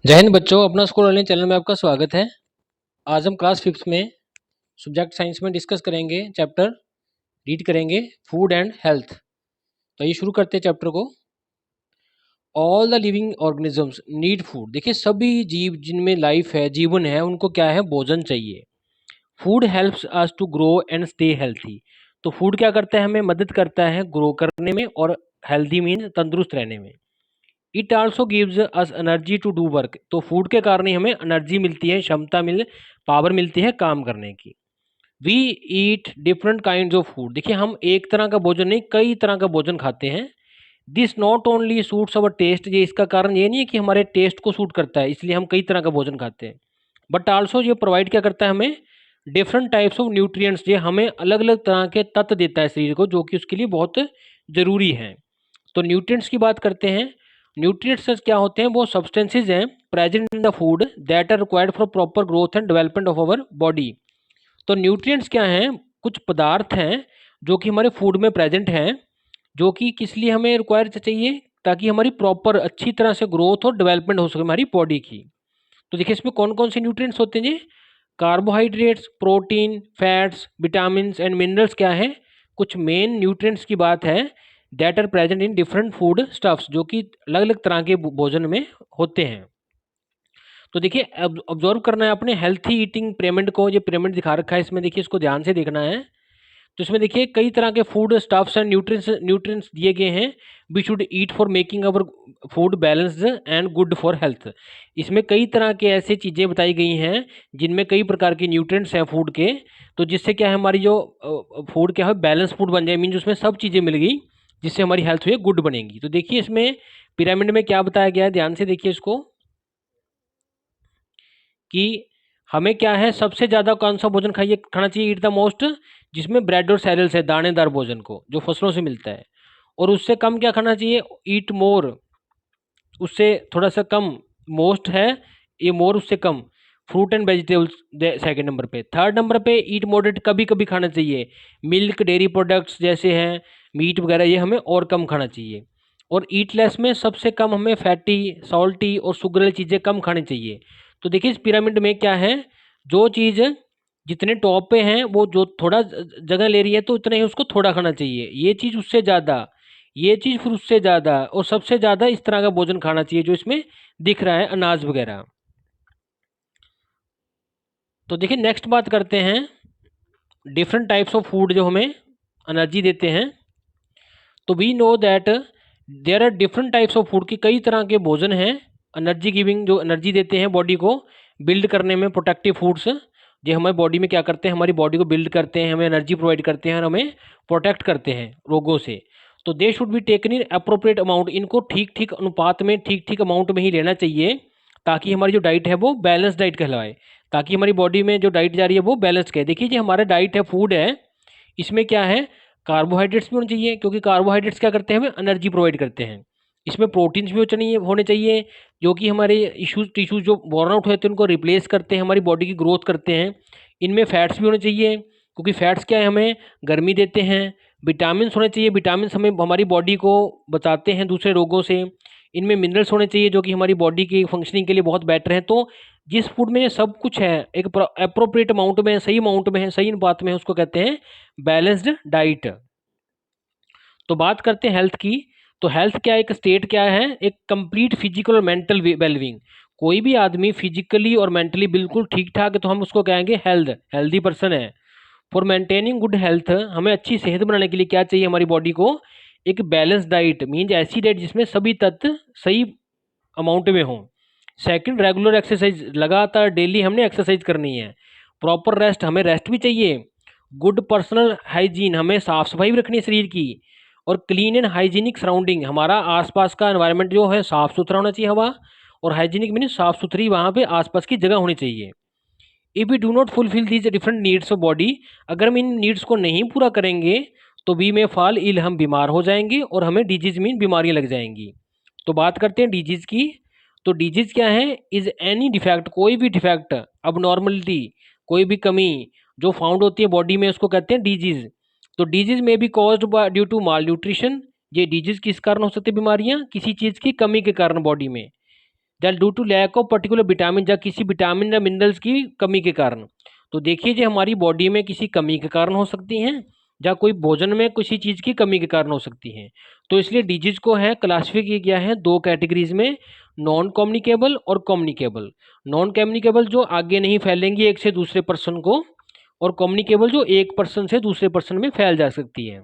जय हिंद बच्चों, अपना स्कूल ऑनलाइन चैनल में आपका स्वागत है। आज हम क्लास फिफ्थ में सब्जेक्ट साइंस में डिस्कस करेंगे, चैप्टर रीड करेंगे फूड एंड हेल्थ। तो ये शुरू करते हैं चैप्टर को। All the living organisms need food. देखिए, सभी जीव जिनमें लाइफ है, जीवन है, उनको क्या है, भोजन चाहिए। Food helps us to grow and stay healthy. तो फूड क्या करता है, हमें मदद करता है ग्रो करने में और हेल्थी मीन तंदुरुस्त रहने में। It also gives us energy to do work. तो फूड के कारण ही हमें एनर्जी मिलती है, पावर मिलती है काम करने की। We eat different kind of food. देखिए, हम एक तरह का भोजन नहीं, कई तरह का भोजन खाते हैं। This not only suits our taste. ये इसका कारण ये नहीं है कि हमारे टेस्ट को सूट करता है इसलिए हम कई तरह का भोजन खाते हैं, बट आल्सो ये प्रोवाइड क्या करता है हमें, डिफरेंट टाइप्स ऑफ न्यूट्रिएंट्स। ये हमें अलग अलग तरह के तत्व देता है शरीर को, जो कि उसके लिए बहुत जरूरी है। तो न्यूट्रिएंट्स की बात करते हैं। न्यूट्रिएंट्स क्या होते हैं, वो सब्सटेंसेज हैं present in the food that are required for proper growth and development of our body. तो न्यूट्रिएंट्स क्या हैं, कुछ पदार्थ हैं जो कि हमारे फूड में प्रेजेंट हैं, जो कि किस लिए हमें रिक्वायर चाहिए, ताकि हमारी प्रॉपर अच्छी तरह से ग्रोथ और डेवलपमेंट हो सके हमारी बॉडी की। तो देखिए, इसमें कौन कौन से न्यूट्रिएंट्स होते हैं जी। Carbohydrates, protein, fats, vitamin and minerals क्या है, कुछ मेन न्यूट्रिएंट्स की बात है that are present in different food stuffs, जो कि अलग अलग तरह के भोजन में होते हैं। तो देखिए, अब ऑब्जर्व करना है अपने हेल्थी ईटिंग पिरामिड को। ये पिरामिड दिखा रखा है इसमें, देखिए इसको ध्यान से देखना है। तो इसमें देखिए कई तरह के food stuffs and nutrients nutrients दिए गए हैं। We should eat for making our food balanced and good for health. इसमें कई तरह के ऐसे चीज़ें बताई गई हैं जिनमें कई प्रकार के न्यूट्रिएंट्स हैं फूड के। तो जिससे क्या है, हमारी जो फूड क्या है, बैलेंस फूड बन जाए, मीन उसमें सब चीज़ें मिल गई जिससे हमारी हेल्थ हुई गुड बनेगी। तो देखिए, इसमें पिरामिड में क्या बताया गया है, ध्यान से देखिए इसको, कि हमें क्या है, सबसे ज़्यादा कौन सा भोजन खाना चाहिए, ईट द मोस्ट, जिसमें ब्रेड और सेरेल्स है, दानेदार भोजन को जो फसलों से मिलता है। और उससे कम क्या खाना चाहिए, ईट मोर, उससे थोड़ा सा कम। मोस्ट है, ये मोर उससे कम। Fruit and vegetables second number पे। थर्ड नंबर पे ईट मॉडरेट, कभी कभी खाना चाहिए। मिल्क, डेयरी प्रोडक्ट्स जैसे हैं मीट वगैरह, ये हमें और कम खाना चाहिए। और ईट लेस में सबसे कम हमें फैटी, सॉल्टी और शुगर वाली चीज़ें कम खानी चाहिए। तो देखिए, इस पिरामिड में क्या है, जो चीज़ जितने टॉप पे हैं वो जो थोड़ा जगह ले रही है, तो उतना ही उसको थोड़ा खाना चाहिए। ये चीज़ उससे ज़्यादा, ये चीज़ फिर उससे ज़्यादा, और सबसे ज़्यादा इस तरह का भोजन खाना चाहिए जो इसमें दिख रहा है, अनाज वगैरह। तो देखिए, नेक्स्ट बात करते हैं डिफरेंट टाइप्स ऑफ फूड जो हमें एनर्जी देते हैं। तो we know that there are different types of food की, कई तरह के भोजन हैं एनर्जी गिविंग, जो एनर्जी देते हैं बॉडी को बिल्ड करने में। प्रोटेक्टिव फूड्स जो हमारी बॉडी में क्या करते हैं, हमारी बॉडी को बिल्ड करते हैं, हमें एनर्जी प्रोवाइड करते हैं और हमें प्रोटेक्ट करते हैं रोगों से। तो they should be taken in appropriate amount. इनको ठीक ठीक अनुपात में, ठीक ठीक अमाउंट में ही लेना चाहिए, ताकि हमारी जो डाइट है वो बैलेंस डाइट कहलाए, ताकि हमारी बॉडी में जो डाइट जा रही है वो बैलेंस कहे। देखिए, जो हमारा डाइट है, फूड है, इसमें क्या है, कार्बोहाइड्रेट्स भी होने चाहिए, क्योंकि कार्बोहाइड्रेट्स क्या करते हैं, हमें एनर्जी प्रोवाइड करते हैं। इसमें प्रोटीन्स भी होने चाहिए, जो कि हमारे इश्यूज टिश्यूज जो बोर्न आउट होते हैं उनको रिप्लेस करते हैं, हमारी बॉडी की ग्रोथ करते हैं। इनमें फैट्स भी होने चाहिए, क्योंकि फैट्स क्या है, हमें गर्मी देते हैं। विटामिन होने चाहिए, विटामिन हमें हमारी बॉडी को बचाते हैं दूसरे रोगों से। इनमें मिनरल्स होने चाहिए, जो कि हमारी बॉडी की फंक्शनिंग के लिए बहुत बेटर है। तो जिस फूड में ये सब कुछ है, एक अप्रोप्रिएट अमाउंट में, सही अमाउंट में है, सही अनुपात में है, उसको कहते हैं बैलेंस्ड डाइट। तो बात करते हैं हेल्थ की। तो हेल्थ क्या है, एक स्टेट क्या है, एक कंप्लीट फिजिकल और मेंटल वेलबींग। कोई भी आदमी फिजिकली और मेंटली बिल्कुल ठीक ठाक है तो हम उसको कहेंगे हेल्दी पर्सन है। फॉर मेंटेनिंग गुड हेल्थ, हमें अच्छी सेहत बनाने के लिए क्या चाहिए हमारी बॉडी को, एक बैलेंस डाइट, मीन्स ऐसी डाइट जिसमें सभी तत्व सही अमाउंट में हो। सेकंड, रेगुलर एक्सरसाइज, लगातार डेली हमने एक्सरसाइज करनी है। प्रॉपर रेस्ट, हमें रेस्ट भी चाहिए। गुड पर्सनल हाइजीन, हमें साफ सफाई भी रखनी है शरीर की। और क्लीन एंड हाइजीनिक सराउंडिंग, हमारा आसपास का एनवायरनमेंट जो है साफ सुथरा होना चाहिए, हवा। और हाइजीनिक मीन साफ सुथरी वहाँ पे आसपास की जगह होनी चाहिए। If we do not fulfil these different needs of body, अगर हम इन नीड्स को नहीं पूरा करेंगे तो वी में फॉल इल, हम बीमार हो जाएंगे और हमें डिजीज मीन बीमारियां लग जाएंगी। तो बात करते हैं डिजीज की। तो डिजीज क्या है, इज एनी डिफेक्ट, कोई भी डिफेक्ट, अब नॉर्मलिटी, कोई भी कमी जो फाउंड होती है बॉडी में, उसको कहते हैं डिजीज। तो डिजीज में be caused due to malnutrition. ये डिजीज किस कारण हो सकती है, बीमारियां किसी चीज़ की कमी के कारण बॉडी में। या due to lack of particular vitamin, या किसी विटामिन या मिनरल्स की कमी के कारण। तो देखिए जो हमारी बॉडी में किसी कमी के कारण हो सकती हैं, या कोई भोजन में किसी चीज़ की कमी के कारण हो सकती हैं। तो इसलिए डिजीज को है क्लासिफाई किया गया है दो कैटेगरीज में, नॉन कम्युनिकेबल और कम्युनिकेबल। नॉन कम्युनिकेबल जो आगे नहीं फैलेंगी एक से दूसरे पर्सन को, और कम्युनिकेबल जो एक पर्सन से दूसरे पर्सन में फैल जा सकती है।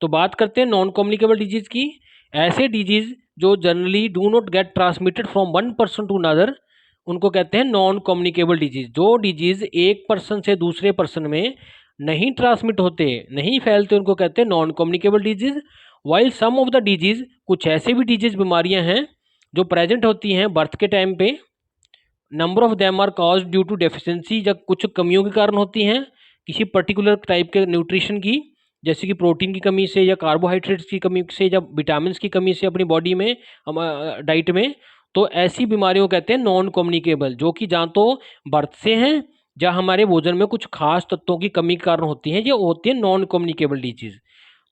तो बात करते हैं नॉन कम्युनिकेबल डिजीज की। ऐसे डिजीज जो generally do not get transmitted from one person to another, उनको कहते हैं नॉन कम्युनिकेबल डिजीज। जो डिजीज एक पर्सन से दूसरे पर्सन में नहीं ट्रांसमिट होते, नहीं फैलते, उनको कहते हैं non communicable disease. While some of the disease, कुछ ऐसे भी डिजीज बीमारियां हैं जो प्रेजेंट होती हैं बर्थ के टाइम पे, number of them are cause due to deficiency, जब कुछ कमियों के कारण होती हैं किसी पर्टिकुलर टाइप के न्यूट्रिशन की, जैसे कि प्रोटीन की कमी से, या कार्बोहाइड्रेट्स की कमी से, या विटामिन की कमी से अपनी बॉडी में, हम डाइट में। तो ऐसी बीमारियों को कहते हैं नॉन कम्युनिकेबल, जो कि जहाँ तो बर्थ से हैं, या हमारे भोजन में कुछ खास तत्वों की कमी के कारण होती हैं, ये होती है नॉन कम्युनिकेबल डिजीज।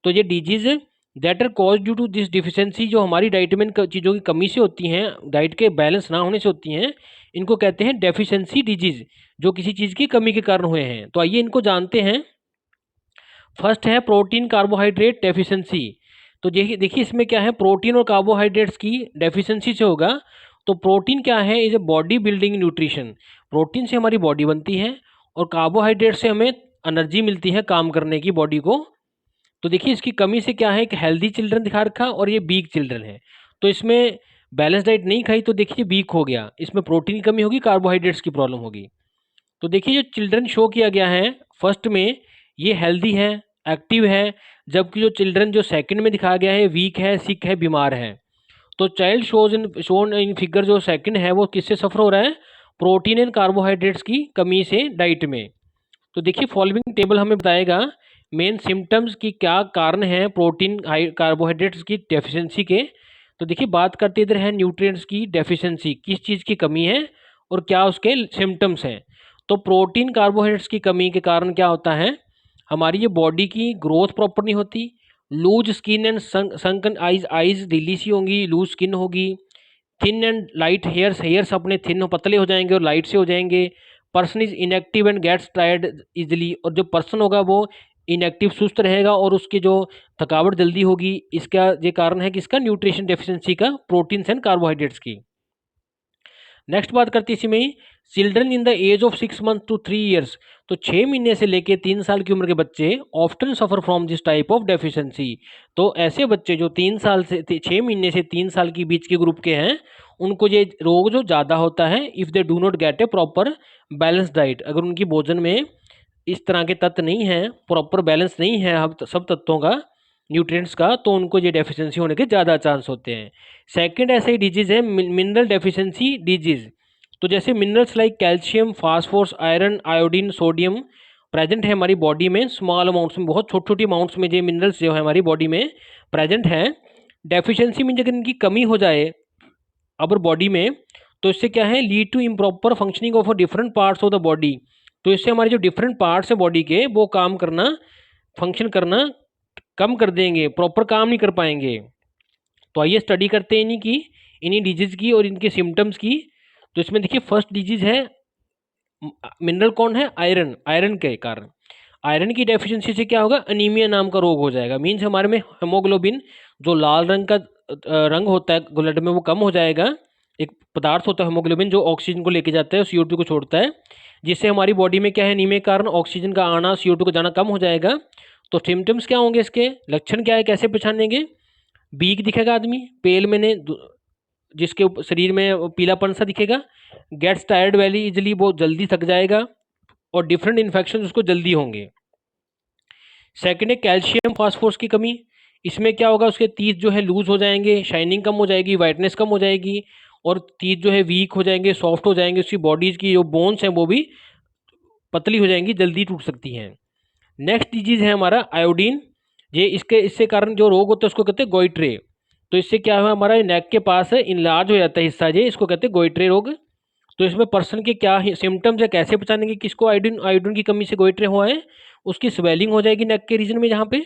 तो ये disease that are cause due to this deficiency, जो हमारी डाइट में चीज़ों की कमी से होती हैं, डाइट के बैलेंस ना होने से होती हैं, इनको कहते हैं डेफिशिएंसी डिजीज, जो किसी चीज़ की कमी के कारण हुए हैं। तो आइए इनको जानते हैं। फर्स्ट है प्रोटीन कार्बोहाइड्रेट डेफिशिएंसी। तो देखिए देखिए इसमें क्या है, प्रोटीन और कार्बोहाइड्रेट्स की डेफिशिएंसी से होगा। तो प्रोटीन क्या है, is a body building nutrition. Protein से हमारी बॉडी बनती है, और कार्बोहाइड्रेट से हमें एनर्जी मिलती है काम करने की बॉडी को। तो देखिए इसकी कमी से क्या है, एक हेल्दी चिल्ड्रन दिखा रखा और ये वीक चिल्ड्रन है। तो इसमें बैलेंस डाइट नहीं खाई तो देखिए वीक हो गया, इसमें प्रोटीन की कमी होगी, कार्बोहाइड्रेट्स की प्रॉब्लम होगी। तो देखिए जो चिल्ड्रन शो किया गया है फर्स्ट में, ये हेल्दी है, एक्टिव है, जबकि जो चिल्ड्रन जो सेकंड में दिखाया गया है वीक है, सिक है, बीमार है। तो चाइल्ड शोन इन फिगर जो सेकंड है वो किससे सफर हो रहा है, प्रोटीन एंड कार्बोहाइड्रेट्स की कमी से डाइट में। तो देखिए फॉलोइंग टेबल हमें बताएगा मेन सिम्टम्स की क्या कारण है प्रोटीन कार्बोहाइड्रेट्स की डेफिशिएंसी के। तो देखिए बात करते इधर है न्यूट्रिएंट्स की डेफिशिएंसी, किस चीज़ की कमी है और क्या उसके सिम्टम्स हैं। तो प्रोटीन कार्बोहाइड्रेट्स की कमी के कारण क्या होता है, हमारी ये बॉडी की ग्रोथ प्रॉपर नहीं होती, loose skin and sunken eyes, eyes ढीली सी होंगी, लूज स्किन होगी, thin and light hairs, hairs अपने थिन पतले हो जाएंगे और लाइट से हो जाएंगे। Person is inactive and gets tired easily, और जो पर्सन होगा वो इनएक्टिव सुस्त रहेगा और उसकी जो थकावट जल्दी होगी। इसका ये कारण है कि इसका न्यूट्रिशन डेफिशिएंसी का, प्रोटीन एंड कार्बोहाइड्रेट्स की। नेक्स्ट बात करते हैं इसमें children in the age of 6 month to 3 years. तो 6 महीने से लेके 3 साल की उम्र के बच्चे often suffer from this type of deficiency. तो ऐसे बच्चे जो 6 महीने से 3 साल के बीच के ग्रुप के हैं, उनको ये रोग जो ज़्यादा होता है if they do not gate A proper balance diet. अगर उनकी भोजन में इस तरह के तत्व नहीं हैं, प्रॉपर बैलेंस नहीं है सब तत्वों का, न्यूट्रिएंट्स का, तो उनको ये डेफिशिएंसी होने के ज़्यादा चांस होते हैं। सेकंड ऐसा ही डिजीज़ है मिनरल डेफिशिएंसी डिजीज़। तो जैसे minerals like calcium, phosphorus, iron, iodine, sodium present है हमारी बॉडी में स्मॉल अमाउंट्स में, बहुत छोटी छोटी अमाउंट्स में ये मिनरल्स जो है हमारी बॉडी में प्रेजेंट है। डेफिशिएंसी में अगर इनकी कमी हो जाए अबर बॉडी में, तो इससे क्या है, lead to improper functioning of different parts of the body. तो इससे हमारे जो डिफरेंट पार्ट्स है बॉडी के, वो काम करना, फंक्शन करना कम कर देंगे, प्रॉपर काम नहीं कर पाएंगे। तो आइए स्टडी करते हैं इन्हीं डिजीज की और इनके सिम्टम्स की। तो इसमें देखिए फर्स्ट डिजीज है, मिनरल कौन है, आयरन। आयरन के कारण, आयरन की डेफिशिएंसी से क्या होगा, अनीमिया नाम का रोग हो जाएगा। मीन्स हमारे में हेमोग्लोबिन जो लाल रंग का रंग होता है ब्लड में, वो कम हो जाएगा। एक पदार्थ होता है हेमोग्लोबिन जो ऑक्सीजन को लेके जाता है, CO2 को छोड़ता है, जिससे हमारी बॉडी में क्या है, अनीमिया के कारण ऑक्सीजन का आना, CO2 का जाना कम हो जाएगा। तो सिम्टम्स क्या होंगे, इसके लक्षण क्या है, कैसे पहचानेंगे, वीक दिखेगा आदमी, पेल मैंने जिसके शरीर में पीलापन सा दिखेगा, गेट्स टायर्ड वैली इजिली, बहुत जल्दी थक जाएगा, और डिफरेंट इन्फेक्शन उसको जल्दी होंगे। सेकंड है कैल्शियम फास्फोरस की कमी। इसमें क्या होगा, उसके तीत जो है लूज हो जाएंगे, शाइनिंग कम हो जाएगी, वाइटनेस कम हो जाएगी, और तीत जो है वीक हो जाएंगे, सॉफ्ट हो जाएंगे, उसकी बॉडीज की जो बोन्स हैं वो भी पतली हो जाएंगी, जल्दी टूट सकती हैं। नेक्स्ट डिजीज है हमारा आयोडीन। ये इससे कारण जो रोग होता है उसको कहते हैं गोइट्रे। तो इससे क्या हुआ, हमारा नेक के पास इनलार्ज हो जाता है हिस्सा, ये इसको कहते हैं गोइट्रे रोग। तो इसमें पर्सन के क्या सिम्टम्स है, कैसे पहचानेंगे किसको आयोडीन आयोडीन की कमी से गोइट्रे हुआ है, उसकी स्वेलिंग हो जाएगी नेक के रीजन में जहाँ पे,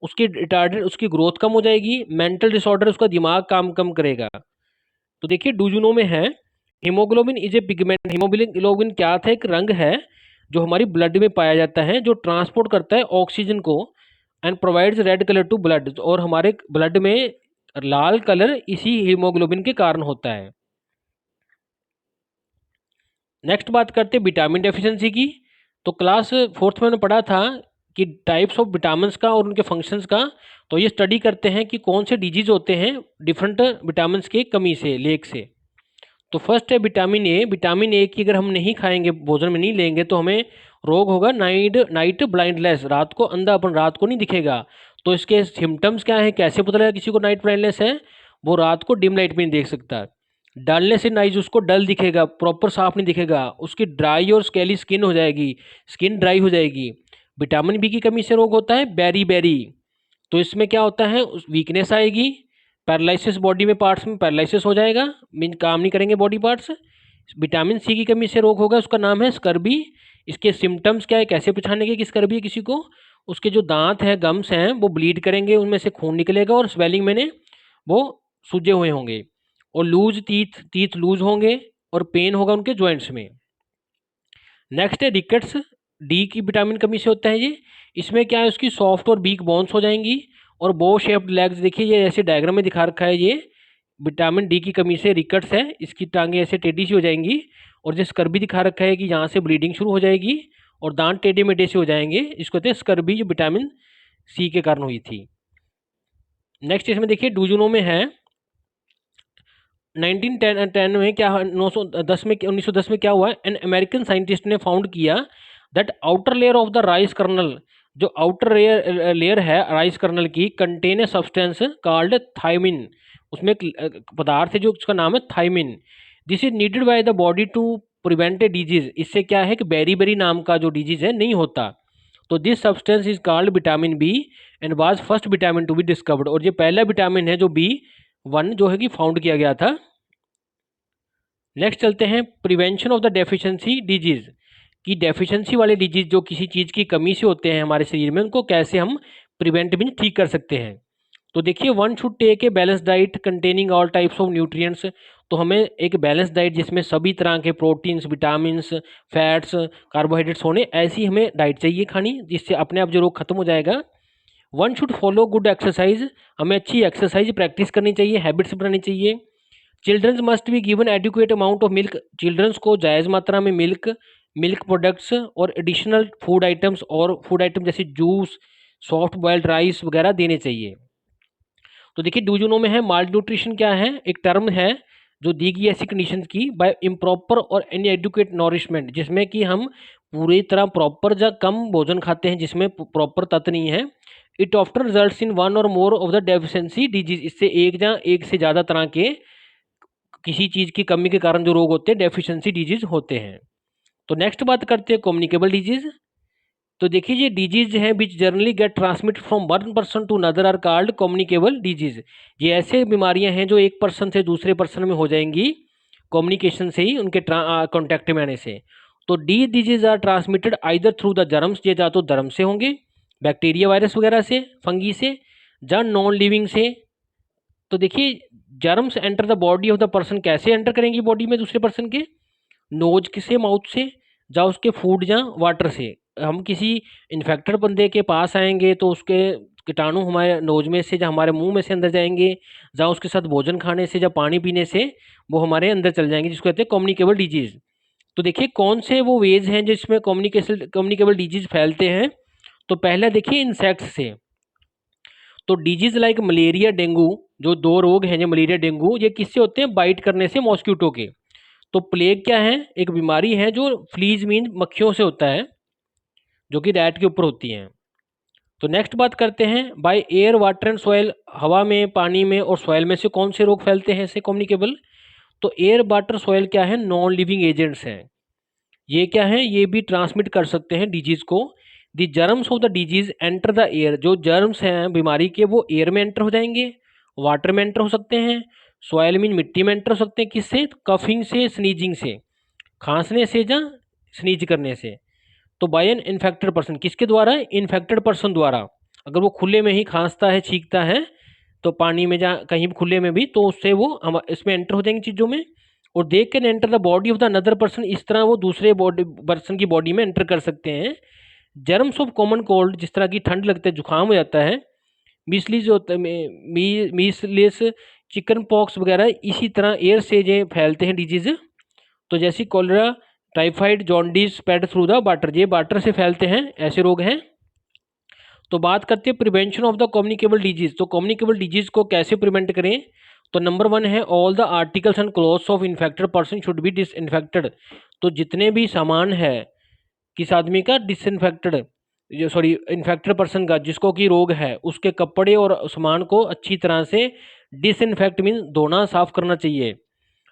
उसकी रिटार्डेड, उसकी ग्रोथ कम हो जाएगी, मेंटल डिसऑर्डर, उसका दिमाग काम कम करेगा, तो देखिए डूजुनो में है, haemoglobin is a pigment. Haemoglobin क्या था, एक रंग है जो हमारी ब्लड में पाया जाता है, जो ट्रांसपोर्ट करता है ऑक्सीजन को and provides red colour to blood, और हमारे ब्लड में लाल कलर इसी हीमोग्लोबिन के कारण होता है। नेक्स्ट बात करते हैं विटामिन डेफिशिएंसी की। तो क्लास फोर्थ में मैंने पढ़ा था कि टाइप्स ऑफ विटामिन का और उनके फंक्शंस का। तो ये स्टडी करते हैं कि कौन से डिजीज होते हैं डिफरेंट विटामिन के कमी से, लेक से। तो फर्स्ट है विटामिन ए। विटामिन ए की अगर हम नहीं खाएंगे, भोजन में नहीं लेंगे, तो हमें रोग होगा नाइट नाइट ब्लाइंडनेस, रात को अंधापन, रात को नहीं दिखेगा। तो इसके सिम्टम्स क्या है, कैसे पता लगेगा किसी को नाइट ब्लाइंडनेस है? वो रात को डिम लाइट में नहीं देख सकता। डलने से नाइज, उसको डल दिखेगा, प्रॉपर साफ नहीं दिखेगा, उसकी ड्राई और स्केली स्किन हो जाएगी, स्किन ड्राई हो जाएगी। विटामिन बी की कमी से रोग होता है बेरी बेरी। तो इसमें क्या होता है, उस वीकनेस आएगी, पैरालिसिस, बॉडी में पार्ट्स में पैरालिसिस हो जाएगा, मीन काम नहीं करेंगे बॉडी पार्ट्स। विटामिन सी की कमी से रोग होगा, उसका नाम है स्कर्बी। इसके सिम्टम्स क्या है, कैसे पहचानेंगे कि स्कर्बी है किसी को? उसके जो दांत हैं, गम्स हैं, वो ब्लीड करेंगे, उनमें से खून निकलेगा और स्वेलिंग में वो सूजे हुए होंगे, और लूज टीथ, टीथ लूज होंगे, और पेन होगा उनके जॉइंट्स में। नेक्स्ट है रिकेट्स। डी की विटामिन कमी से होता है ये। इसमें क्या है, उसकी सॉफ्ट और वीक बोन्स हो जाएंगी, और बो शेप्ड लेग्स। देखिए ये ऐसे डायग्राम में दिखा रखा है, ये विटामिन डी की कमी से रिकट्स है, इसकी टांगे ऐसे टेढ़ी सी हो जाएंगी। और जो स्कर्बी दिखा रखा है कि यहाँ से ब्लीडिंग शुरू हो जाएगी और दांत टेढ़े मेढ़े से हो जाएंगे, इसको कहते हैं स्कर्बी, जो विटामिन सी के कारण हुई थी। नेक्स्ट इसमें देखिए डूजुनो में है, 1910 में क्या, 910 में, 1910 में क्या हुआ, एन अमेरिकन साइंटिस्ट ने फाउंड किया that outer layer of the rice kernel, जो आउटर लेयर है राइस कर्नल की, contain a substance called thiamine. उसमें एक पदार्थ है जो, उसका नाम है थायमिन। This is needed by the body to prevent a disease. इससे क्या है कि बेरी बेरी नाम का जो डिजीज है नहीं होता। तो this substance is called vitamin B and was first vitamin to be discovered. और ये पहला विटामिन है जो बी वन जो है कि फाउंड किया गया था। नेक्स्ट चलते हैं prevention of the deficiency disease, की डेफिशिएंसी वाले डिजीज जो किसी चीज़ की कमी से होते हैं हमारे शरीर में, उनको कैसे हम प्रिवेंट मीन ठीक कर सकते हैं। तो देखिए one should take a balance diet containing all types of nutrients. तो हमें एक बैलेंस डाइट जिसमें सभी तरह के प्रोटीन्स, विटामिन्स, फैट्स, कार्बोहाइड्रेट्स होने, ऐसी हमें डाइट चाहिए खानी, जिससे अपने आप जो रोग खत्म हो जाएगा। One should follow good exercise. हमें अच्छी एक्सरसाइज प्रैक्टिस करनी चाहिए, हैबिट्स बनानी चाहिए। Childrens must be given adequate amount of milk. Childrens को जायज़ मात्रा में मिल्क, मिल्क प्रोडक्ट्स और एडिशनल फूड आइटम्स, और फूड आइटम जैसे जूस, सॉफ्ट बॉइल्ड राइस वगैरह देने चाहिए। तो देखिए डूजुनो में है माल न्यूट्रिशन क्या है, एक टर्म है जो दी गई ऐसी कंडीशन की बाय इम्प्रॉपर और इनएडुकेट नॉरिशमेंट, जिसमें कि हम पूरी तरह प्रॉपर या कम भोजन खाते हैं जिसमें प्रॉपर तत्व नहीं है। It often results in one और more of the deficiency disease. इससे एक या एक से ज़्यादा तरह के किसी चीज़ की कमी के कारण जो रोग होते हैं डेफिशिएंसी डिजीज होते हैं। तो नेक्स्ट बात करते हैं कम्युनिकेबल डिजीज। तो देखिए ये डिजीज हैं which generally get transmit from one person to another are called communicable disease. ये ऐसे बीमारियां हैं जो एक पर्सन से दूसरे पर्सन में हो जाएंगी कम्युनिकेशन से ही, उनके कॉन्टैक्ट में आने से। तो the disease are transmitted either through the germs, ये या तो जर्म से होंगे, बैक्टीरिया, वायरस वगैरह से, फंगी से, या नॉन लिविंग से। तो देखिए germs enter the body of the person, कैसे एंटर करेंगी बॉडी में दूसरे पर्सन के? नोज से, माउथ से, या उसके फूड या वाटर से। हम किसी इन्फेक्टेड बंदे के पास आएंगे तो उसके कीटाणु हमारे नोज में से या हमारे मुंह में से अंदर जाएंगे, या उसके साथ भोजन खाने से या पानी पीने से वो हमारे अंदर चल जाएंगे, जिसको कहते हैं कम्युनिकेबल डिजीज। तो देखिए कौन से वो वेज हैं जिसमें कम्युनिकेबल डिजीज फैलते हैं। तो पहला देखिए इंसेक्ट से। तो डिजीज लाइक मलेरिया, डेंगू, जो दो रोग हैं जो मलेरिया डेंगू, ये किससे होते हैं? बाइट करने से, मॉस्किटो के। तो प्लेग क्या है? एक बीमारी है जो फ्लीज मीन मक्खियों से होता है, जो कि रैट के ऊपर होती हैं। तो नेक्स्ट बात करते हैं by air, water and soil. हवा में, पानी में और सॉइल में से कौन से रोग फैलते हैं ऐसे कम्युनिकेबल? तो एयर, वाटर, सॉइल क्या है? नॉन लिविंग एजेंट्स हैं। ये क्या है? ये भी ट्रांसमिट कर सकते हैं डिजीज को। The germs of the disease enter the air. जो जर्म्स हैं बीमारी के वो एयर में एंटर हो जाएंगे, वाटर में एंटर हो सकते हैं, सॉइल मीन मिट्टी में एंटर हो सकते हैं। किससे? कफिंग से, स्नीजिंग से, खांसने से या स्नीज करने से। तो बाय एन इन्फेक्टेड पर्सन, किसके द्वारा? इन्फेक्टेड पर्सन द्वारा। अगर वो खुले में ही खांसता है, छींकता है, तो पानी में जहाँ कहीं भी खुले में भी, तो उससे वो हम इसमें एंटर हो जाएंगी चीज़ों में, और they can enter the body of the another person, इस तरह वो दूसरे बॉडी पर्सन की बॉडी में एंटर कर सकते हैं। जर्म्स ऑफ कॉमन कोल्ड, जिस तरह की ठंड लगता है, जुकाम हो जाता है, मीसलीज होता है, मीसलिस, चिकन पॉक्स वगैरह, इसी तरह एयर से ये फैलते हैं डिजीज। तो जैसे cholera, typhoid, jaundice spread through the water, ये वाटर से फैलते हैं, ऐसे रोग हैं। तो बात करते हैं prevention of the communicable disease. तो कम्युनिकेबल डिजीज को कैसे प्रिवेंट करें? तो नंबर 1 है all the articles and clothes of infected person should be disinfected. तो जितने भी सामान है किस आदमी का, डिसइंफेक्टेड, जो सॉरी इन्फेक्टेड पर्सन का जिसको कि रोग है, उसके कपड़े और सामान को अच्छी तरह से डिसइंफेक्ट मीन धोना, साफ करना चाहिए।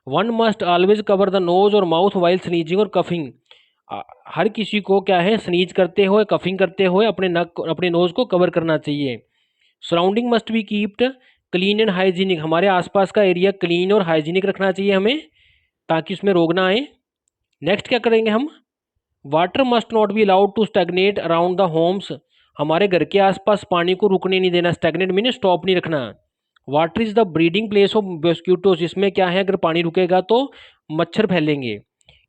One must always cover the nose और माउथ वाइल स्नीजिंग और कफिंग। हर किसी को क्या है, स्नीज करते हुए, कफिंग करते हुए अपने नक, अपने नोज को कवर करना चाहिए। Surrounding must be keeped clean and hygienic, हमारे आसपास का एरिया क्लीन और हाइजीनिक रखना चाहिए हमें, ताकि उसमें रोग ना आए। नेक्स्ट क्या करेंगे हम, water must not be allowed to stagnate around the homes, हमारे घर के आसपास पानी को रुकने नहीं देना, स्टैग्नेट मीन स्टॉप नहीं रखना। Water is the breeding place of mosquitoes, इसमें क्या है, अगर पानी रुकेगा तो मच्छर फैलेंगे।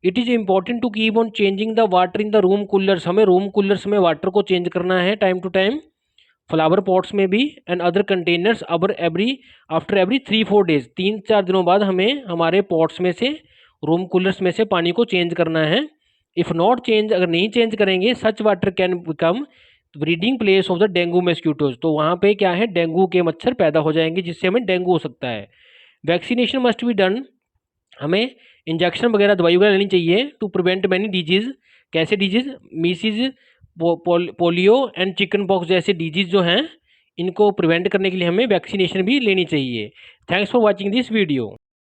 It is important to keep on changing the water in the room coolers, हमें रूम कूलर्स में वाटर को चेंज करना है time to time, flower pots में भी, and other containers over every after every 3-4 days, 3-4 दिनों बाद हमें हमारे पॉट्स में से, रूम कूलर्स में से पानी को चेंज करना है। इफ़ नॉट चेंज, अगर नहीं चेंज करेंगे, such water can become breeding place of the dengue mosquitoes, तो वहाँ पे क्या है, डेंगू के मच्छर पैदा हो जाएंगे, जिससे हमें डेंगू हो सकता है। वैक्सीनेशन मस्ट बी डन, हमें इंजेक्शन वगैरह, दवाई वगैरह लेनी चाहिए टू प्रिवेंट मैनी डिजीज। कैसे disease, measles, polio and chicken pox जैसे डिजीज जो हैं, इनको प्रिवेंट करने के लिए हमें वैक्सीनेशन भी लेनी चाहिए। Thanks for watching this video.